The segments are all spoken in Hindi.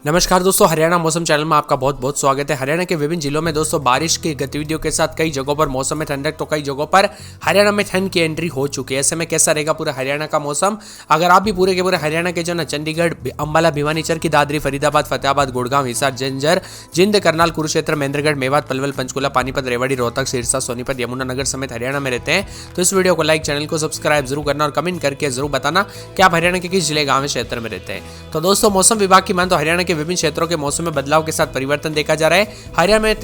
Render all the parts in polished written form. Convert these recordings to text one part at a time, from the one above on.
नमस्कार दोस्तों, हरियाणा मौसम चैनल में आपका बहुत बहुत स्वागत है। हरियाणा के विभिन्न जिलों में दोस्तों बारिश की गतिविधियों के साथ कई जगहों पर मौसम में ठंडक तो कई जगहों पर हरियाणा में ठंड की एंट्री हो चुकी है। ऐसे में कैसा रहेगा पूरा हरियाणा का मौसम, अगर आप भी पूरे के पूरे हरियाणा के जो ना चंडीगढ़, अंबाला, भिवानी, चरखी दादरी, फरीदाबाद, फतेहाबाद, गुड़गांव, हिसार, झज्जर, जिंद, करनाल, कुरुक्षेत्र, महेंद्रगढ़, मेवात, पलवल, पंचकुला, पानीपत, रेवाड़ी, रोहतक, सिरसा, सोनीपत, यमुनानगर समेत हरियाणा में रहते हैं तो इस वीडियो को लाइक, चैनल को सब्सक्राइब जरूर करना और कमेंट करके जरूर बताना कि आप हरियाणा के किस जिले, गांव, क्षेत्र में रहते हैं। तो दोस्तों मौसम विभाग की मान तो हरियाणा के विभिन्न क्षेत्रों के मौसम में बदलाव के साथ परिवर्तन देखा जा रहा है।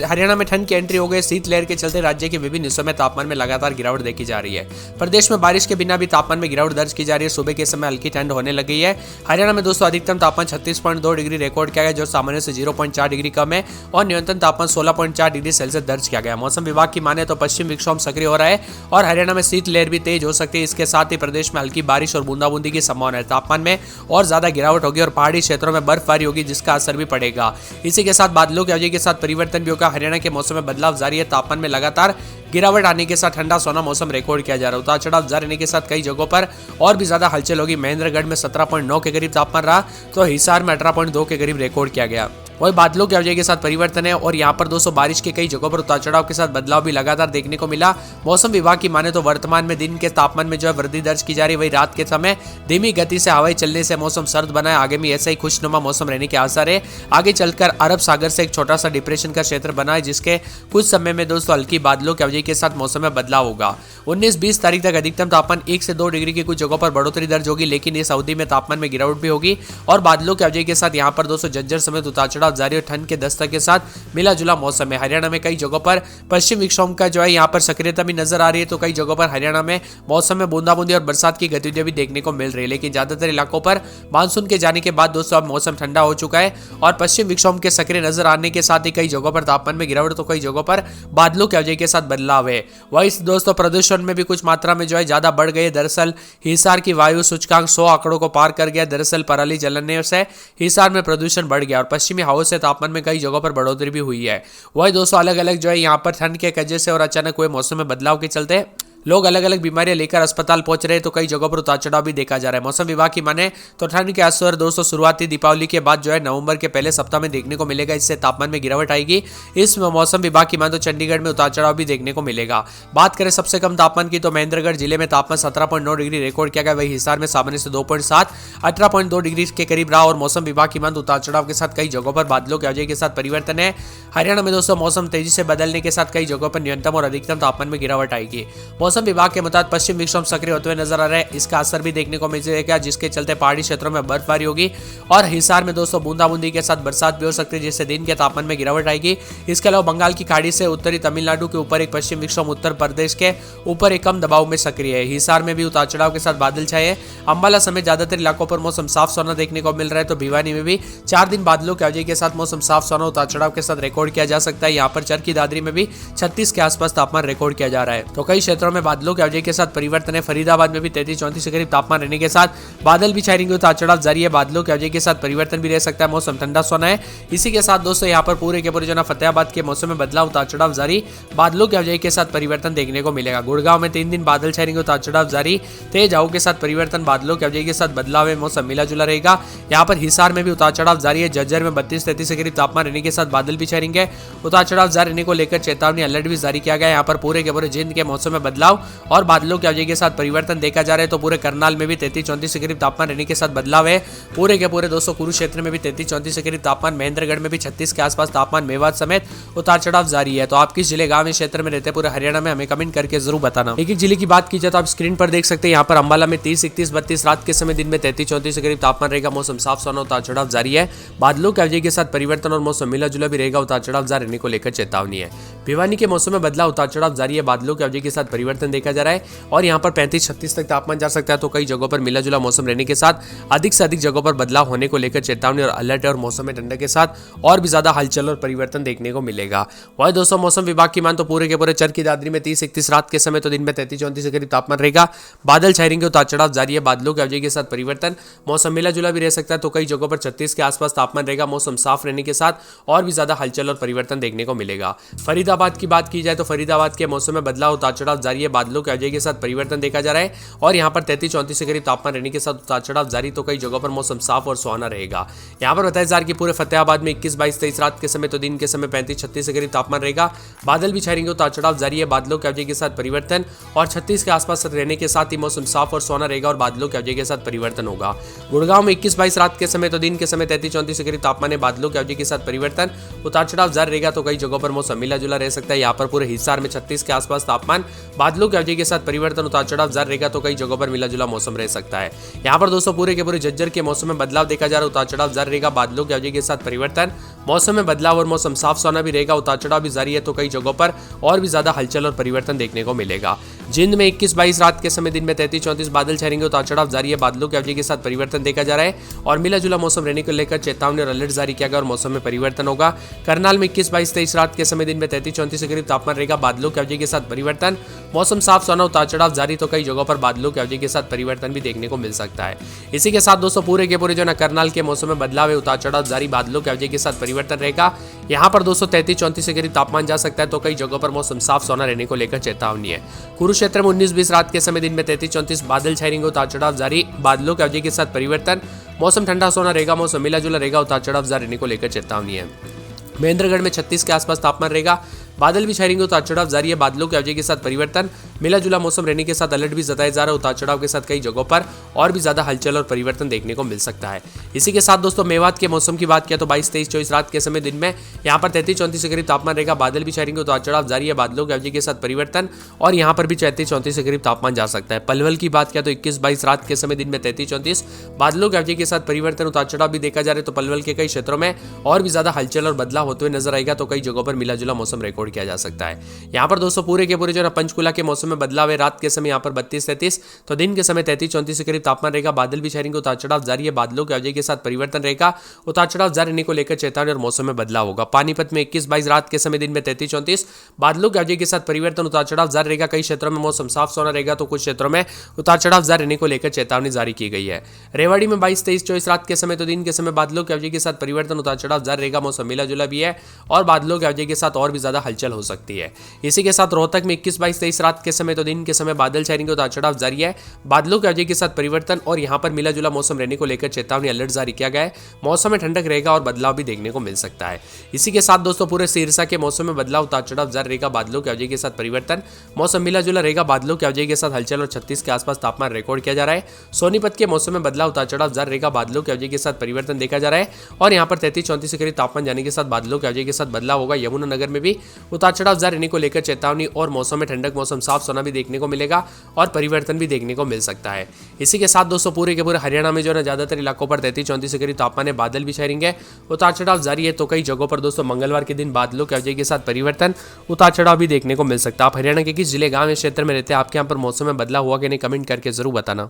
हरियाणा में ठंड की एंट्री हो गई। शीतलहर के चलते राज्य के विभिन्न हिस्सों में तापमान में लगातार गिरावट देखी जा रही है। प्रदेश में बारिश के बिना भी तापमान में गिरावट दर्ज की जा रही है। सुबह के समय हल्की ठंड होने लगी है। हरियाणा में दोस्तों अधिकतम तापमान 36.2 डिग्री रिकॉर्ड किया गया, जो सामान्य से 0.4 डिग्री कम है, और न्यूनतम तापमान 16.4 डिग्री सेल्सियस दर्ज किया गया। मौसम विभाग की माने तो पश्चिम विक्षोभ सक्रिय हो रहा है और हरियाणा में शीतलहर भी तेज हो सकती है। इसके साथ ही प्रदेश में हल्की बारिश और बूंदाबूंदी की संभावना है। तापमान में और ज्यादा गिरावट होगी और पहाड़ी क्षेत्रों में बर्फबारी होगी, जिसका असर भी पड़ेगा। इसी के साथ बादलों की अवधि के साथ परिवर्तन भी होगा। हरियाणा के मौसम में बदलाव जारी है। तापमान में लगातार गिरावट आने के साथ ठंडा सोना मौसम रिकॉर्ड किया जा रहा है। उतार चढ़ाव जारी रहने के साथ कई जगहों पर और भी ज्यादा हलचल होगी। महेंद्रगढ़ में 17.9 के करीब तापमान रहा तो हिसार में 18.2 के करीब रिकॉर्ड किया गया। वही बादलों की अवधि के साथ परिवर्तन है और यहाँ पर दोस्तों बारिश के कई जगहों पर उतार चढ़ाव के साथ बदलाव भी लगातार देखने को मिला। मौसम विभाग की माने तो वर्तमान में दिन के तापमान में जो है वृद्धि दर्ज की जा रही है। वही रात के समय धीमी गति से हवाएं चलने से मौसम सर्द बना है। आगे में ऐसा ही खुशनुमा मौसम रहने के आसार है। आगे चलकर अरब सागर से एक छोटा सा डिप्रेशन का क्षेत्र बना है, जिसके कुछ समय में दोस्तों हल्की बादलों की अवधि के साथ मौसम में बदलाव होगा। 19-20 तारीख तक अधिकतम तापमान 1 से 2 डिग्री की कुछ जगहों पर बढ़ोतरी दर्ज होगी, लेकिन इस अवधि में तापमान में गिरावट भी होगी और बादलों की अवधि के साथ यहाँ पर दोस्तों झज्जर समेत उतार चढ़ाव जारी और ठंड के दस्तक के साथ मिला जुला मौसम है। हरियाणा में कई जगहों पर पश्चिम विक्षोभ का जो है यहाँ पर सक्रियता भी नजर आ रही है, तो कई जगहों पर हरियाणा में मौसम में बूंदाबूंदी और बरसात की गतिविधियां भी देखने को मिल रही है। लेकिन ज्यादातर इलाकों पर मानसून के जाने के बाद दोस्तों अब मौसम ठंडा हो चुका है और पश्चिम विक्षोभ के सक्रिय नजर आने के साथ ही कई जगहों पर तापमान में गिरावट तो कई जगहों पर बादलों की अवधि के साथ बदलाव है। वही दोस्तों प्रदूषण में भी कुछ मात्रा में जो है ज्यादा बढ़ गई। दरअसल हिसार की वायु सूचकांक 100 आंकड़ों को पार कर गया। दरअसल पराली जलने से हिसार में प्रदूषण बढ़ गया और पश्चिमी हवा से तापमान में कई जगहों पर बढ़ोतरी भी हुई है। वही दोस्तों अलग अलग जो है यहाँ पर ठंड के वजह से और अचानक हुए मौसम में बदलाव के चलते लोग अलग अलग बीमारियां लेकर अस्पताल पहुंच रहे हैं, तो कई जगहों पर उतार चढ़ाव भी देखा जा रहा है। मौसम विभाग की माने तो ठंड के असर दोस्तों शुरुआती दीपावली के बाद जो है नवंबर के पहले सप्ताह में देखने को मिलेगा। इससे तापमान में गिरावट आएगी। इस मौसम विभाग की माने तो चंडीगढ़ में उतार चढ़ाव भी देखने को मिलेगा। बात करें सबसे कम तापमान की तो महेंद्रगढ़ जिले में तापमान 17.9 डिग्री रिकॉर्ड किया गया। वही हिसार में सामान्य से 2.7 18.2 डिग्री के करीब रहा और मौसम विभाग की माने उतार चढ़ाव के साथ कई जगहों पर बादलों की अवधि के साथ परिवर्तन है। हरियाणा में दोस्तों मौसम तेजी से बदलने के साथ कई जगहों पर न्यूनतम और अधिकतम तापमान में गिरावट आएगी। मौसम विभाग के मुताबिक पश्चिम विक्षोभ सक्रिय होते हुए नजर आ रहा है। इसका असर भी देखने को मिलेगा, जिसके चलते पहाड़ी क्षेत्रों में बर्फबारी होगी और हिसार में दोस्तों बूंदाबूंदी के साथ बरसात भी हो सकती है, जिससे दिन के तापमान में गिरावट आएगी। इसके अलावा बंगाल की खाड़ी से उत्तरी तमिलनाडु के ऊपर एक पश्चिम विक्षोभ उत्तर प्रदेश के ऊपर एक कम दबाव में सक्रिय है। हिसार में भी उतार चढ़ाव के साथ बादल छाए हैं। अंबाला समेत ज्यादातर इलाकों पर मौसम साफ सोना देखने को मिल रहा है, तो भिवानी में भी 4 दिन बादलों की अवधि के साथ मौसम साफ सोना उतार चढ़ाव के साथ रिकॉर्ड किया जा सकता है। यहाँ पर चरखी दादरी में भी 36 के आसपास तापमान रिकॉर्ड किया जा रहा है। तो कई क्षेत्रों में बादलों की अवधि के साथ परिवर्तन है। फरीदाबाद में भी 33-34 के करीब तापमान रहने के साथ बादल भी छाएंगे। उतार चढ़ाव जारी है। बादलों की अवधि के साथ परिवर्तन भी रह सकता है। मौसम ठंडा सोना है। इसी के साथ दोस्तों यहाँ पर पूरे के पूरे जो ना फतेहाबाद के मौसम में बदलाव, उतार चढ़ाव जारी, बादलों की अवधि के साथ परिवर्तन देखने को मिलेगा। गुड़गांव में 3 दिन बादल छाएंगे। उतार चढ़ाव जारी, तेज हवाओं के साथ परिवर्तन, बादलों की अवधि के साथ बदलाव है। मौसम मिला जुला रहेगा। यहाँ पर हिसार में भी उतार चढ़ाव जारी है। झज्जर में 32-33 के करीब तापमान रहने के साथ बादल भी छाएंगे। उतार चढ़ाव जारी रहने को लेकर चेतावनी अलर्ट भी जारी किया गया। यहाँ पर पूरे के पूरे जिंद के मौसम में बदलाव और बादलों की अवधि के साथ परिवर्तन देखा जा रहा है। तो पूरे करनाल में भी 33-34 के करीब तापमान रहने के साथ बदलाव है। पूरे के पूरे दोस्तों कुरुक्षेत्र में भी 33-34 के करीब तापमान, महेंद्रगढ़ में भी 36 के आसपास तापमान, मेवात समेत उतार चढ़ाव जारी है। तो आप किस जिले, गांव, क्षेत्र में रहते हैं पूरे हरियाणा में, हमें कमेंट करके जरूर बताना। एक एक जिले की बात की जाए तो आप स्क्रीन पर देख सकते हैं। यहाँ पर अंबाला में 30, 31, 32, रात के समय दिन में 33-34 के करीब तापमान रहेगा। मौसम साफ सोना, उतार चढ़ाव जारी है। बादलों की अवधि के साथ परिवर्तन और मौसम मिला जुला भी रहेगा। उतार चढ़ाव जारी रहने को लेकर चेतावनी है। भिवानी के मौसम में बदलाव, उतार चढ़ाव जारी है। बादलों की अवधि के साथ परिवर्तन देखा जा रहा है और यहाँ पर 35-36 तक तापमान जा सकता है। तो कई जगहों पर मिला जुला मौसम रहने के साथ अधिक से अधिक जगहों पर बदलाव होने को लेकर चेतावनी और अलर्ट है और मौसम में ठंडक के साथ और भी ज्यादा हलचल और परिवर्तन देखने को मिलेगा। वही दोस्तों मौसम विभाग की मान तो पूरे के पूरे चरखी दादरी में 30-31 रात के समय, तो दिन में 33-34 के करीब तापमान रहेगा। बादल छाएंगे। उतार चढ़ाव जारी है। बादलों की अवधि के साथ परिवर्तन, मौसम मिला जुला भी रह सकता है। तो कई जगहों पर 36 के आसपास तापमान रहेगा। मौसम साफ रहने के साथ और भी ज्यादा हलचल और परिवर्तन देखने को मिलेगा। फरीदाबाद की बात की जाए तो फरीदाबाद के मौसम में बदलाव, उतार चढ़ाव जारी है। है, बादलों के अवधि के साथ परिवर्तन देखा जा रहा है और यहाँ पर 33-34 के करीब तापमान रहने के साथ उतार चढ़ाव जारी, तो कई जगहों पर मौसम साफ और सुहाना रहेगा। यहाँ पर बताया जा रहा है कि पूरे फतेहाबाद में 21-22-23 रात के समय तो दिन के समय 35-36 के करीब तापमान रहेगा। बादल भी छाएंगे, उतार चढ़ाव जारी है, बादलों के अवधि के साथ परिवर्तन और 36 के आसपास रहने के साथ ही मौसम साफ और सुहाना रहेगा और बादलों के अवधि के साथ परिवर्तन होगा। गुड़गांव में 21-22 रात के समय तो दिन के समय 33-34 के करीब तापमान है, बादलों के अवधि के साथ परिवर्तन, उतार चढ़ाव जारी रहेगा, तो कई जगहों पर मौसम मिला जुला रह सकता है। यहाँ पर पूरे हिसार में 36 के आसपास तापमान, बादलों के अवधि के साथ परिवर्तन, उतार चढ़ाव जारी रहेगा, तो कई जगहों पर मिला जुला मौसम रह सकता है। यहाँ पर दोस्तों पूरे के पूरे झज्जर के मौसम में बदलाव देखा जा रहा है, उतार चढ़ाव जारी रहेगा, बादलों के अवधि के साथ परिवर्तन, मौसम में बदलाव और मौसम साफ सुहाना भी रहेगा, उतार चढ़ाव भी जारी है, तो कई जगहों पर और भी ज्यादा हलचल और परिवर्तन देखने को मिलेगा। जिंद में 21-22 रात के समय दिन में 33-34 बादल छाएंगे, उतार चढ़ाव जारी है, बादलों के अवधि के साथ परिवर्तन देखा जा रहा है और मिला जुला मौसम रहने को लेकर चेतावनी और अलर्ट जारी किया गया और मौसम में परिवर्तन होगा। करनाल में 21-22-23 रात के समय दिन में 33-34 के करीब तापमान रहेगा, बादलों के अवधि के साथ परिवर्तन, मौसम साफ सुहाना, उतार चढ़ाव जारी, तो कई जगहों पर बादलों के अवधि के साथ परिवर्तन भी देखने को मिल सकता है। इसी के साथ दोस्तों पूरे के पूरे जो ना करनाल के मौसम में बदलाव है, उतार चढ़ाव जारी, बादलों के अवधि के साथ परिवर्तन रहेगा। यहाँ पर दोस्तों 33-34 के करीब तापमान जा सकता है, तो कई जगहों पर मौसम साफ सुहाना रहने को लेकर चेतावनी है। कुरुक्षेत्र में 19-20 रात के समय दिन में 33-34 बादल छाएंगे, उतार चढ़ाव जारी, बादलों के अवधि के साथ परिवर्तन, मौसम ठंडा सोना रहेगा, मौसम मिला जुला रहेगा, उतार चढ़ाव जारी रहने को लेकर चेतावनी है। महेंद्रगढ़ में 36 के आसपास तापमान रहेगा, बादल भी छाएंगे, उतार चढ़ाव जारी है, बादलों के अवधि के साथ परिवर्तन, मिला जुला मौसम रहने के साथ अलर्ट भी जताया जा रहा है, उतार चढ़ाव के साथ कई जगहों पर और भी ज्यादा हलचल और परिवर्तन देखने को मिल सकता है। इसी के साथ दोस्तों मेवात के मौसम की बात किया तो 22-23-24 रात के समय दिन में यहाँ पर 33-34 के करीब तापमान रहेगा, बादल भी छाएंगे, उतार चढ़ाव जारी है, बादलों के अवधि के साथ परिवर्तन और यहाँ पर भी 33-34 के करीब तापमान जा सकता है। पलवल की बात किया तो 21-22 रात के समय दिन में 33-34 बादलों के अवधि के साथ परिवर्तन, उतार चढ़ाव भी देखा जा रहा है, तो पलवल के कई क्षेत्रों में और भी ज्यादा हलचल और बदलाव होते हुए नजर आएगा, तो कई जगहों पर मिला जुला मौसम रिकॉर्ड किया जा सकता है। यहाँ पर दोस्तों पूरे के पूरे जो ना पंचकुला के मौसम में बदलाव है, रात के समय यहाँ पर 32-33 तो दिन के समय 33-34 के करीब तापमान रहेगा, बादल भी छाएंगे, उतार चढ़ाव जारी है, बादलों के अवधि के साथ परिवर्तन रहेगा, उतार चढ़ाव जारी रहने को लेकर चेतावनी और मौसम में बदलाव होगा। पानीपत में 21-22 रात के समय दिन में 33-34 बादलों के अवधि के साथ परिवर्तन, उतार चढ़ाव जारी रहेगा, कई क्षेत्रों में मौसम साफ सुहाना रहेगा, तो कुछ क्षेत्रों में उतार चढ़ाव जारी रहने को लेकर चेतावनी जारी की गई है। रेवाड़ी में 22-23-24 रात के समय तो दिन के समय बादलों के अवधि के साथ परिवर्तन, उतार चढ़ाव जारी रहेगा, मौसम मिला जुला भी है और बादलों के अवधि के साथ और भी ज्यादा हलचल हो सकती है। इसी के साथ रोहतक में 21-22-23 रात के समय तो दिन के समय बादल छाएंगे, उतार चढ़ाव जारी है, बादलों के अवधि के साथ परिवर्तन और यहाँ पर मिला जुला मौसम रहने को लेकर चेतावनी अलर्ट जारी किया गया है। मौसम में ठंडक रहेगा और बदलाव भी देखने को मिल सकता है। इसी के साथ दोस्तों पूरे सिरसा के मौसम में बदलाव, उतार चढ़ाव जारी रहेगा, बादलों के अवधि के साथ परिवर्तन, मौसम मिला जुला रहेगा, बादलों के अवधि के साथ हलचल और 36 के आसपास तापमान रिकॉर्ड किया जा रहा है। सोनीपत के मौसम में बदलाव, उतार चढ़ाव जारी रहेगा, बादलों के अवधि के साथ परिवर्तन देखा जा रहा है और यहाँ पर 33-34 के करीब तापमान जाने के साथ बादलों के अवधि के साथ बदलाव होगा। यमुनानगर में भी उतार चढ़ाव जारी रहने को लेकर चेतावनी और मौसम में ठंडक, मौसम साफ सुहाना भी देखने को मिलेगा और परिवर्तन भी देखने को मिल सकता है। इसी के साथ दोस्तों पूरे के पूरे हरियाणा में जो है ज्यादातर इलाकों पर 33-34 के करीब तापमान है, बादल भी छाएंगे, उतार चढ़ाव जारी है, तो कई जगहों पर दोस्तों मंगलवार के दिन बादलों के अवधि के साथ परिवर्तन, उतार चढ़ाव भी देखने को मिल सकता है। आप हरियाणा के किस जिले, गांव या क्षेत्र में रहते हैं, आपके यहाँ पर मौसम में बदलाव हुआ कि नहीं, कमेंट करके जरूर बताना।